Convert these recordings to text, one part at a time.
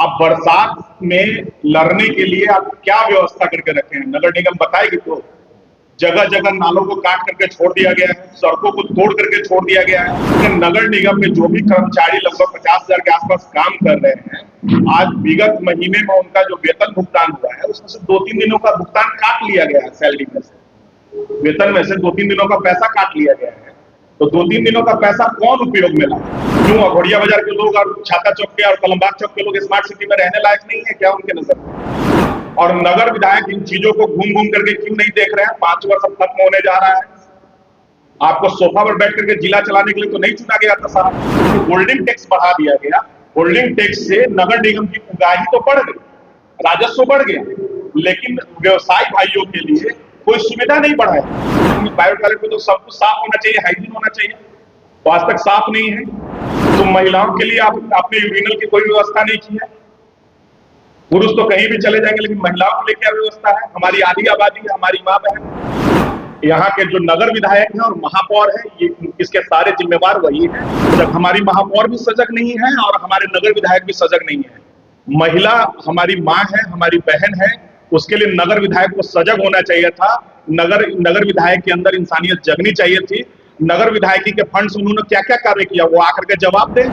आप बरसात में लड़ने के लिए आप क्या व्यवस्था करके रखे हैं? नगर निगम बताएगी तो। जगह जगह नालों को काट करके छोड़ दिया गया है, सड़कों को तोड़ करके छोड़ दिया गया है। नगर निगम में जो भी कर्मचारी लगभग 50,000 के आसपास काम कर रहे हैं, आज विगत महीने में उनका जो वेतन भुगतान हुआ है उसमें से 2-3 दिनों का भुगतान काट लिया गया है। सैलरी में से, वेतन में से 2-3 दिनों का पैसा काट लिया गया है। तो 2-3 दिनों का पैसा कौन उपयोग में लाए? क्यों अघोड़िया बाजार के लोग और छाता चौक के और कलमबाग चौक के लोग स्मार्ट सिटी में रहने लायक नहीं है क्या उनके नजर? और नगर विधायक इन चीजों को घूम घूम करके क्यों नहीं देख रहे हैं? 5 वर्ष अब खत्म होने जा रहा है। आपको सोफा पर बैठ करके जिला चलाने के लिए तो नहीं चुना गया था साहब। होल्डिंग टैक्स बढ़ा दिया गया। होल्डिंग टैक्स से नगर निगम की उगाही तो बढ़ गई, राजस्व बढ़ गया, लेकिन व्यवसायी भाइयों के लिए कोई सुविधा नहीं बढ़ाई। बायो टॉयलेट में तो सब कुछ साफ होना चाहिए, हाइजीन होना चाहिए, तो आज तक साफ नहीं है। तो महिलाओं के लिए आपने यूरिनल की कोई व्यवस्था नहीं की है। पुरुष तो कहीं भी चले जाएंगे, लेकिन महिलाओं के लिए क्या व्यवस्था है? हमारी आधी आबादी है, हमारी माँ बहन। यहाँ के जो नगर विधायक हैं और महापौर है, ये इसके सारे जिम्मेवार वही है। जब हमारी महापौर भी सजग नहीं है और हमारे नगर विधायक भी सजग नहीं है। महिला हमारी माँ है, हमारी बहन है, उसके लिए नगर विधायक को सजग होना चाहिए था। नगर विधायक के अंदर इंसानियत जगनी चाहिए थी। नगर विधायकी के फंड से उन्होंने क्या क्या कार्य किया, वो आकर के जवाब दे।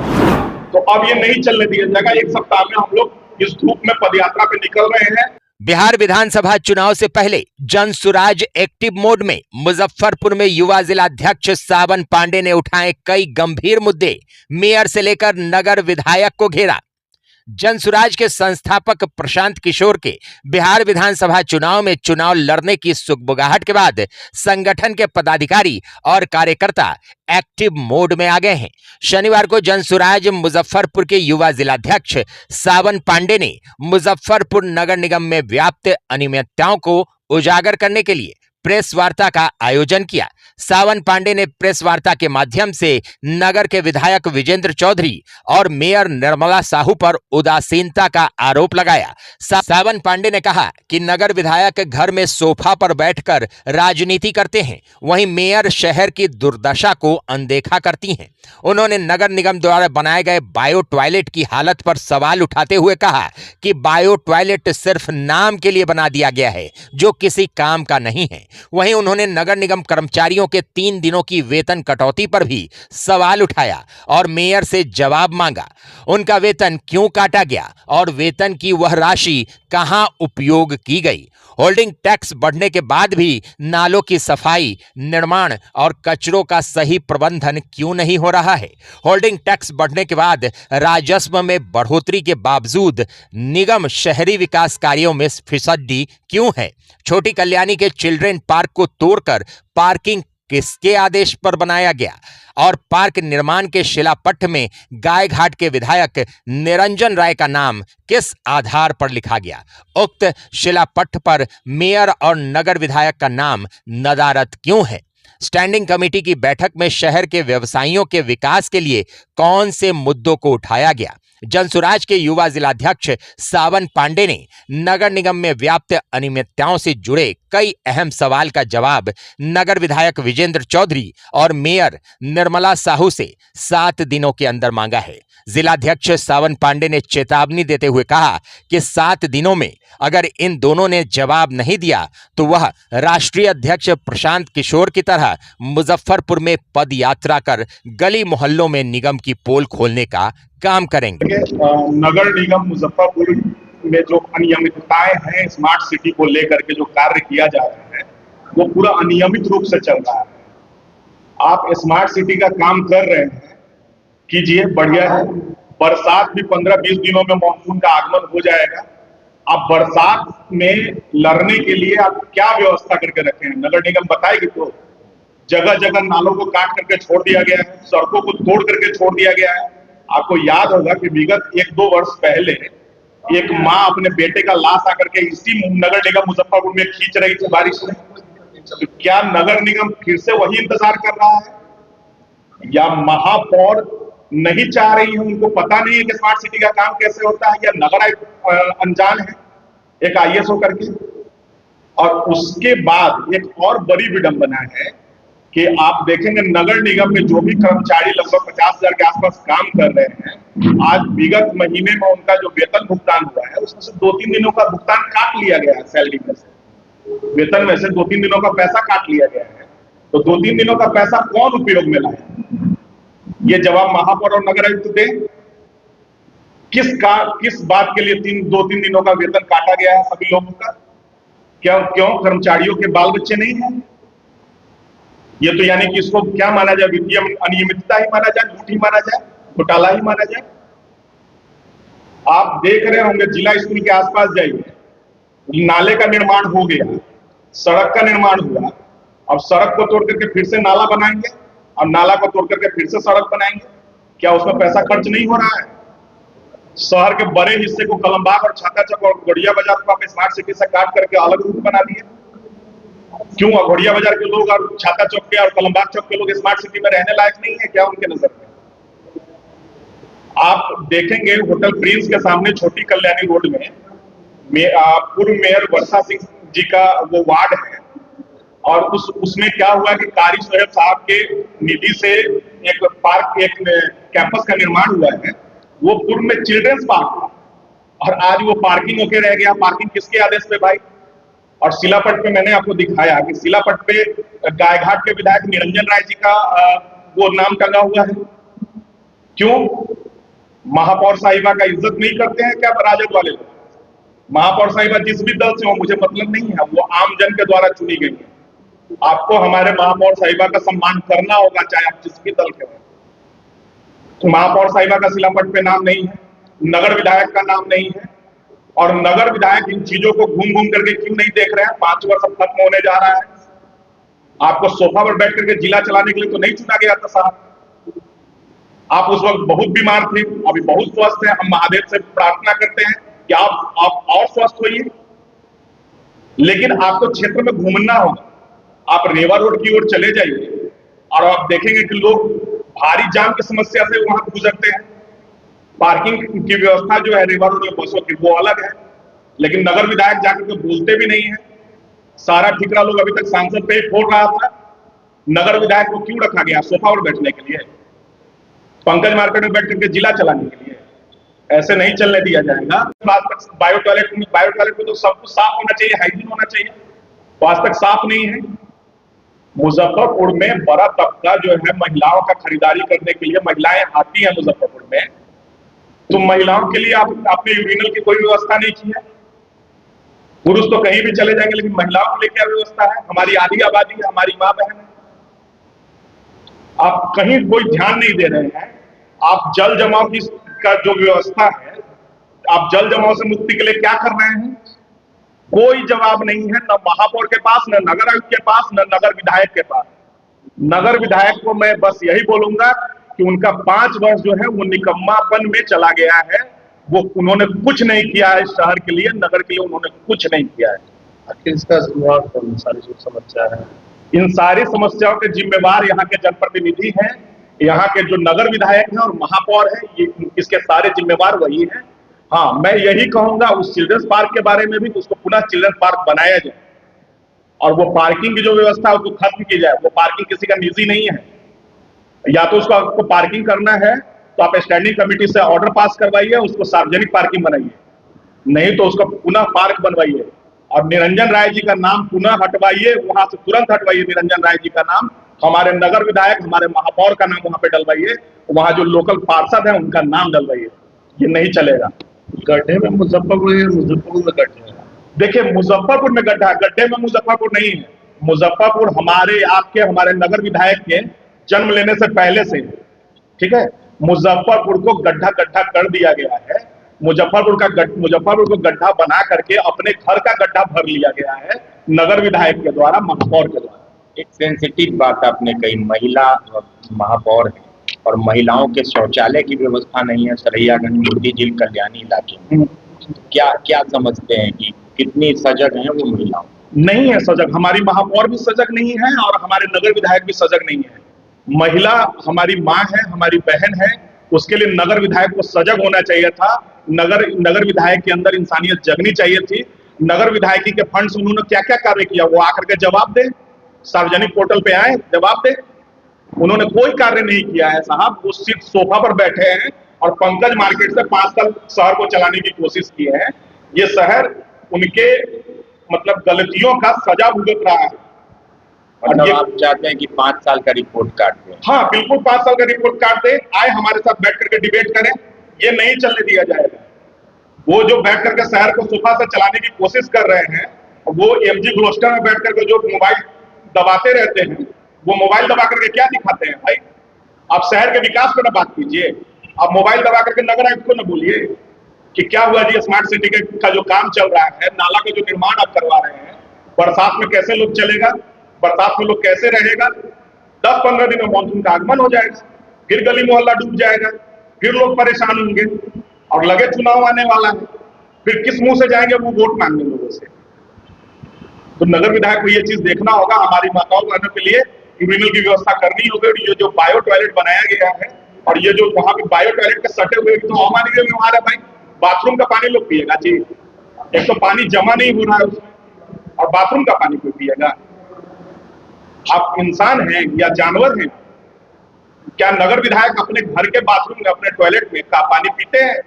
तो अब ये नहीं चलने दिया जाएगा। 1 सप्ताह में हम लोग इस धूप में पदयात्रा पे निकल रहे हैं। बिहार विधानसभा चुनाव से पहले जनसुराज एक्टिव मोड में मुजफ्फरपुर में युवा जिलाध्यक्ष सावन पांडे ने उठाए कई गंभीर मुद्दे, मेयर से लेकर नगर विधायक को घेरा। जनसुराज के संस्थापक प्रशांत किशोर के बिहार विधानसभा चुनाव में चुनाव लड़ने की सुगबुगाहट के बाद संगठन के पदाधिकारी और कार्यकर्ता एक्टिव मोड में आ गए हैं। शनिवार को जनसुराज मुजफ्फरपुर के युवा जिलाध्यक्ष सावन पांडे ने मुजफ्फरपुर नगर निगम में व्याप्त अनियमितताओं को उजागर करने के लिए प्रेस वार्ता का आयोजन किया। सावन पांडे ने प्रेस वार्ता के माध्यम से नगर के विधायक विजेंद्र चौधरी और मेयर निर्मला साहू पर उदासीनता का आरोप लगाया। सावन पांडे ने कहा कि नगर विधायक घर में सोफा पर बैठकर राजनीति करते हैं, वहीं मेयर शहर की दुर्दशा को अनदेखा करती हैं। उन्होंने नगर निगम द्वारा बनाए गए बायो टॉयलेट की हालत पर सवाल उठाते हुए कहा कि बायो टॉयलेट सिर्फ नाम के लिए बना दिया गया है, जो किसी काम का नहीं है। वहीं उन्होंने नगर निगम कर्मचारियों के 3 दिनों की वेतन कटौती पर भी सवाल उठाया और मेयर से जवाब मांगा। उनका वेतन क्यों काटा गया और वेतन की वह राशि कहां उपयोग की गई। होल्डिंग टैक्स बढ़ने के बाद भी नालों की सफाई, निर्माण और कचरों का सही प्रबंधन क्यों नहीं हो रहा है। होल्डिंग टैक्स बढ़ने के बाद राजस्व में बढ़ोतरी के बावजूद निगम शहरी विकास कार्यों में फिसड्डी क्यों है। छोटी कल्याणी के चिल्ड्रेन पार्क को तोड़कर पार्किंग किसके आदेश पर बनाया गया और पार्क निर्माण के शिलापट्ट में गाय घाट के विधायक निरंजन राय का नाम किस आधार पर लिखा गया। उक्त शिलापट्ट पर मेयर और नगर विधायक का नाम नदारद क्यों है। स्टैंडिंग कमेटी की बैठक में शहर के व्यवसायियों के विकास के लिए कौन से मुद्दों को उठाया गया। जनसुराज के युवा जिलाध्यक्ष सावन पांडे ने नगर निगम में व्याप्त अनियमितताओं से जुड़े कई अहम सवाल का जवाब नगर विधायक विजेंद्र चौधरी और मेयर निर्मला साहू से 7 दिनों के अंदर मांगा है। जिलाध्यक्ष सावन पांडे ने चेतावनी देते हुए कहा कि 7 दिनों में अगर इन दोनों ने जवाब नहीं दिया तो वह राष्ट्रीय अध्यक्ष प्रशांत किशोर की तरह मुजफ्फरपुर में पद यात्रा कर गली मोहल्लों में निगम की पोल खोलने का काम करेंगे। नगर निगम मुजफ्फरपुर में जो अनियमितताएं हैं, स्मार्ट सिटी को लेकर के जो कार्य किया जा रहा है वो पूरा अनियमित रूप से चल रहा है। आप स्मार्ट सिटी का काम कर रहे हैं, कीजिए, बढ़िया है। बरसात भी 15-20 दिनों में मानसून का आगमन हो जाएगा। आप बरसात में लड़ने के लिए आप क्या व्यवस्था करके रखे हैं? नगर निगम बताएगी तो। जगह जगह नालों को काट करके छोड़ दिया गया है, सड़कों को तोड़ करके छोड़ दिया गया है। आपको याद होगा कि विगत 1-2 वर्ष पहले एक माँ अपने बेटे का लाश आकर के इसी नगर निगम मुजफ्फरपुर में खींच रही थी बारिश में। तो क्या नगर निगम फिर से वही इंतजार कर रहा है, या महापौर नहीं चाह रही है, उनको पता नहीं है कि स्मार्ट सिटी का काम कैसे होता है, या नगर आयुक्त अनजान है एक IAS होकर के। और उसके बाद एक और बड़ी विडंबना है कि आप देखेंगे नगर निगम में जो भी कर्मचारी लगभग 50,000 के आसपास काम कर रहे हैं, आज विगत महीने में उनका जो वेतन भुगतान हुआ है उसमें से 2-3 दिनों का भुगतान काट लिया गया है। सैलरी में से, वेतन में से 2-3 दिनों का पैसा काट लिया गया है। तो 2-3 दिनों का पैसा कौन उपयोग में लाए? ये जवाब महापौर और नगर आयुक्त दे। किस बात के लिए 2-3 दिनों का वेतन काटा गया है सभी लोगों का? क्यों कर्मचारियों के बाल बच्चे नहीं हैं? ये तो यानी कि इसको क्या माना जाए? वित्तीय अनियमितता ही माना जाए, लूट ही माना जाए, घोटाला ही माना जाए। आप देख रहे होंगे जिला स्कूल के आसपास जाइए, नाले का निर्माण हो गया, सड़क का निर्माण हुआ, अब सड़क को तोड़ करके फिर से नाला बनाएंगे और नाला को तोड़ करके फिर से सड़क बनाएंगे। क्या उसमें पैसा खर्च नहीं हो रहा है? शहर के बड़े हिस्से को कलमबाग और छाता चौक और घोड़िया बाजार को आप स्मार्ट सिटी से काट करके अलग रूट बना दिए। क्यों घोड़िया बाजार के लोग और छाता चौक के और कलमबाग चौक के लोग स्मार्ट सिटी में रहने लायक नहीं है क्या उनके नजर में? आप देखेंगे होटल प्रिंस के सामने छोटी कल्याणी रोड में पूर्व मेयर वर्षा सिंह जी का वो वार्ड है, और उसमें क्या हुआ कि कारी सोहेब साहब के निधि से एक कैंपस का निर्माण हुआ है। वो पूर्व में चिल्ड्रंस पार्क था और आज वो पार्किंग होके रह गया। पार्किंग किसके आदेश पे भाई? और शिलापट पे मैंने आपको दिखाया कि शिलापट पे गायघाट के विधायक निरंजन राय जी का वो नाम टंगा हुआ है। क्यों? महापौर साहिबा का इज्जत नहीं करते हैं क्या राजद वाले लोग? महापौर साहिबा जिस भी दल से हो मुझे मतलब नहीं है, वो आम जन के द्वारा चुनी गई है। आपको हमारे महापौर साहिबा का सम्मान करना होगा, चाहे आप जिस भी दल के हो। तो महापौर साहिबा का शिलापट पे नाम नहीं है, नगर विधायक का नाम नहीं है, और नगर विधायक इन चीजों को घूम घूम करके क्यों नहीं देख रहे हैं? 5 वर्ष अब खत्म होने जा रहा है। आपको सोफा पर बैठ करके जिला चलाने के लिए तो नहीं चुना गया था साहब। आप उस वक्त बहुत बीमार थे, अभी बहुत स्वस्थ हैं। हम महादेव से प्रार्थना करते हैं कि आप और स्वस्थ होइए, लेकिन आपको क्षेत्र में घूमना होगा। आप रेवा रोड की ओर चले जाइए और आप देखेंगे कि लोग भारी जाम की समस्या से वहां गुजरते हैं। पार्किंग की व्यवस्था जो है रेवा रोड में बसों की वो अलग है, लेकिन नगर विधायक जाकर के बोलते भी नहीं है। सारा ठिकरा लोग अभी तक सांसद पे ही फोड़ रहा था। नगर विधायक को क्यों रखा गया? सोफा पर बैठने के लिए, पंकज मार्केट में बैठ करके जिला चलाने के लिए? ऐसे नहीं चलने दिया जाएगा। बायो टॉयलेट में तो सब कुछ साफ होना चाहिए, हाइजीन होना चाहिए, तो आज तक साफ नहीं है। मुजफ्फरपुर में बड़ा तबका जो है महिलाओं का खरीदारी करने के लिए महिलाएं आती हैं मुजफ्फरपुर में, तो महिलाओं के लिए आपने यूरिनल की कोई व्यवस्था नहीं की है। पुरुष तो कहीं भी चले जाएंगे, लेकिन महिलाओं के लिए क्या व्यवस्था है? हमारी आधी आबादी है, हमारी माँ बहन है, आप कहीं कोई ध्यान नहीं दे रहे हैं। आप जल जमाव का जो व्यवस्था है, आप जल जमाव से मुक्ति के लिए क्या कर रहे हैं? कोई जवाब नहीं है, न महापौर के पास, न नगर आयुक्त के पास, न नगर विधायक के पास। नगर विधायक को मैं बस यही बोलूंगा कि उनका 5 वर्ष जो है वो निकम्मापन में चला गया है। वो उन्होंने कुछ नहीं किया है शहर के लिए, नगर के लिए उन्होंने कुछ नहीं किया है। आखिर इसका सारी जो समस्या है, इन सारी समस्याओं के जिम्मेवार यहाँ के जनप्रतिनिधि हैं, यहाँ के जो नगर विधायक हैं और महापौर हैं, ये इसके सारे जिम्मेवार वही हैं। हाँ, मैं यही कहूंगा उस चिल्ड्रंस पार्क के बारे में भी, उसको पुनः चिल्ड्रंस पार्क बनाया जाए और वो पार्किंग की जो व्यवस्था है उसको खत्म की जाए। वो पार्किंग किसी का निजी नहीं है। या तो उसको आपको पार्किंग करना है तो आप स्टैंडिंग कमेटी से ऑर्डर पास करवाइए, उसको सार्वजनिक पार्किंग बनाइए, नहीं तो उसको पुनः पार्क बनवाइए और निरंजन राय जी का नाम पुनः हटवाइए, वहां से तुरंत हटवाइए निरंजन राय जी का नाम। हमारे नगर विधायक, हमारे महापौर का नाम वहां पे डलवाइए, वहां जो लोकल पार्षद है उनका नाम डलवाइए। ये नहीं चलेगा। गड्ढे में मुजफ्फरपुर में गड्ढे है। देखिए, मुजफ्फरपुर में गड्ढा, गड्ढे में मुजफ्फरपुर नहीं है। मुजफ्फरपुर हमारे नगर विधायक के जन्म लेने से पहले से, ठीक है, मुजफ्फरपुर को गड्ढा कर दिया गया है। मुजफ्फरपुर को गड्ढा बना करके अपने घर का गड्ढा भर लिया गया है नगर विधायक के द्वारा, महापौर के द्वारा। एक सेंसिटिव बात आपने कही, महिला महापौर है और महिलाओं के शौचालय की व्यवस्था नहीं है सरैयागंज मोदी झील कल्याणी इलाके में। क्या समझते हैं कि कितनी सजग हैं वो महिलाओं? नहीं है सजग, हमारी महापौर भी सजग नहीं है और हमारे नगर विधायक भी सजग नहीं है। महिला हमारी माँ है, हमारी बहन है, उसके लिए नगर विधायक को सजग होना चाहिए था। नगर विधायक के अंदर इंसानियत जगनी चाहिए थी। नगर विधायकी के फंड से उन्होंने क्या क्या कार्य किया वो आकर के जवाब दे। सार्वजनिक पोर्टल पे आए, जवाब दे। उन्होंने कोई कार्य नहीं किया है साहब। वो सिर्फ सोफा पर बैठे हैं और पंकज मार्केट से 5 साल शहर को चलाने की कोशिश की है। ये शहर उनके मतलब गलतियों का सजा भुगत रहा है। मतलब आप चाहते हैं कि 5 साल का रिपोर्ट कार्ड दें? हाँ बिल्कुल, 5 साल का रिपोर्ट कार्ड दे, आए हमारे साथ बैठ करके डिबेट करें। ये नहीं चलने दिया जाएगा। वो जो बैठ करके शहर को सोफा से चलाने की कोशिश कर रहे हैं, वो एमजी ग्लोस्टर में बैठ करके जो मोबाइल दबाते रहते हैं, वो मोबाइल दबा करके क्या दिखाते हैं भाई? आप शहर के विकास पर ना बात कीजिए, आप मोबाइल दबा करके नगर आयुक्त को ना बोलिए कि क्या हुआ जी, स्मार्ट सिटी का जो काम चल रहा है, नाला का जो निर्माण आप करवा रहे हैं, बरसात में कैसे लोग चलेगा, बरसात में लोग कैसे रहेगा? 10-15 दिन में मानसून का आगमन हो जाएगा, फिर गली मोहल्ला डूब जाएगा, फिर लोग परेशान होंगे और लगे चुनाव आने वाला है, फिर किस मुंह से जाएंगे वो वोट मांगने लोगों से? तो नगर विधायक को ये चीज देखना होगा। हमारी माताओं बहनों के लिए यूरिनल की व्यवस्था करनी होगी। और ये जो बायो टॉयलेट बनाया गया है और ये जो वहां पे बायो टॉयलेट के सटे हुए तो अमानवीय व्यवहार है भाई। बाथरूम का पानी लोग पिएगा जी? एक तो पानी जमा नहीं हो रहा है उसमें, और बाथरूम का पानी कोई पिएगा? आप इंसान हैं या जानवर हैं? क्या नगर विधायक अपने घर के बाथरूम में, अपने टॉयलेट में का पानी पीते हैं?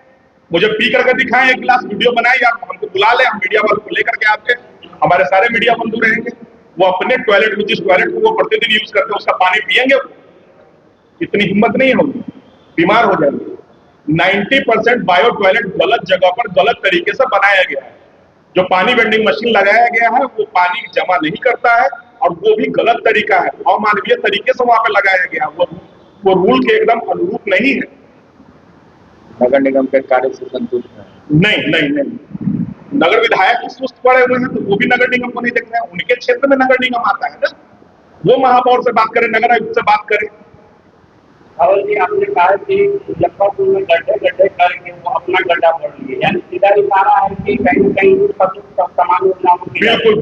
मुझे पी करके दिखाएं, एक गिलास वीडियो बनाए, या हमको बुला ले, हम मीडिया वालों को लेकर के आते हैं, हमारे सारे मीडिया बंधु रहेंगे। वो अपने टॉयलेट में, जिस टॉयलेट को वो प्रतिदिन यूज करते हैं, उसका पानी पिएंगे? इतनी हिम्मत नहीं होगी, बीमार हो जाएंगे। 90% बायो टॉयलेट गलत जगह पर गलत तरीके से बनाया गया है। जो पानी वेंडिंग मशीन लगाया गया है वो पानी जमा नहीं करता है, और वो भी गलत तरीका है, अमानवीय तरीके से वहां पे लगाया गया। वो रूल के एकदम अनुरूप नहीं है। नगर निगम के कार्य से संतुष्ट हैं? नहीं। नगर विधायक ही सुस्त पड़े हुए हैं, तो वो भी नगर निगम को नहीं देख रहे हैं। उनके क्षेत्र में नगर निगम आता है ना, वो महापौर से बात करें, नगर आयुक्त से बात करें। राहुल जी, आपने कहा कि मुजफ्फरपुर में गड्ढे करके वो अपना गड्ढा भर लिए, यानी सीधा इशारा है कि कहीं न कहीं तमाम योजनाओं को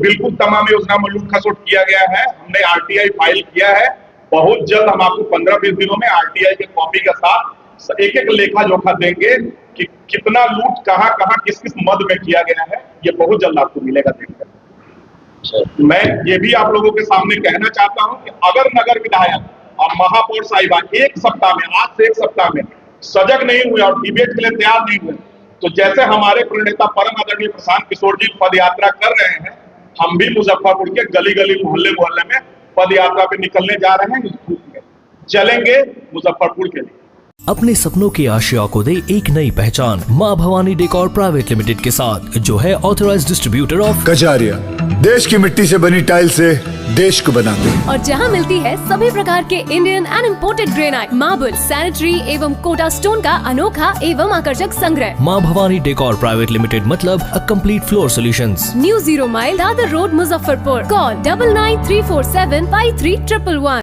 बिल्कुल तमाम योजना में लूट खसोट किया गया है। हमने आरटीआई फाइल किया है। बहुत जल्द हम आपको 15-20 दिनों में आरटीआई के कॉपी के साथ एक लेखा जोखा देंगे कि कितना लूट कहां किस मद में किया गया है। ये बहुत जल्द आपको मिलेगा देखकर। मैं ये भी आप लोगों के सामने कहना चाहता हूं कि अगर नगर विधायक और महापौर साहिबा एक सप्ताह में, आज से एक सप्ताह में सजग नहीं हुए और डिबेट के लिए तैयार नहीं हुए, तो जैसे हमारे प्रणेता परम आदरणीय प्रशांत किशोर जी पद यात्रा कर रहे हैं, हम भी मुजफ्फरपुर के गली गली मोहल्ले मोहल्ले में पद यात्रा पे निकलने जा रहे हैं। इस धूप में चलेंगे मुजफ्फरपुर के लिए। अपने सपनों की आशिया को दे एक नई पहचान माँ भवानी डेकोर प्राइवेट लिमिटेड के साथ, जो है ऑथराइज्ड डिस्ट्रीब्यूटर ऑफ कजारिया। देश की मिट्टी से बनी टाइल से देश को बनाते हैं। और जहां मिलती है सभी प्रकार के Indian and imported granite, marble, sanitary एवं कोटा स्टोन का अनोखा एवं आकर्षक संग्रह। माँ भवानी डेकोर प्राइवेट लिमिटेड मतलब a complete floor solutions. New 0 mile Dadar road, Muzaffarpur. Call 9934753111।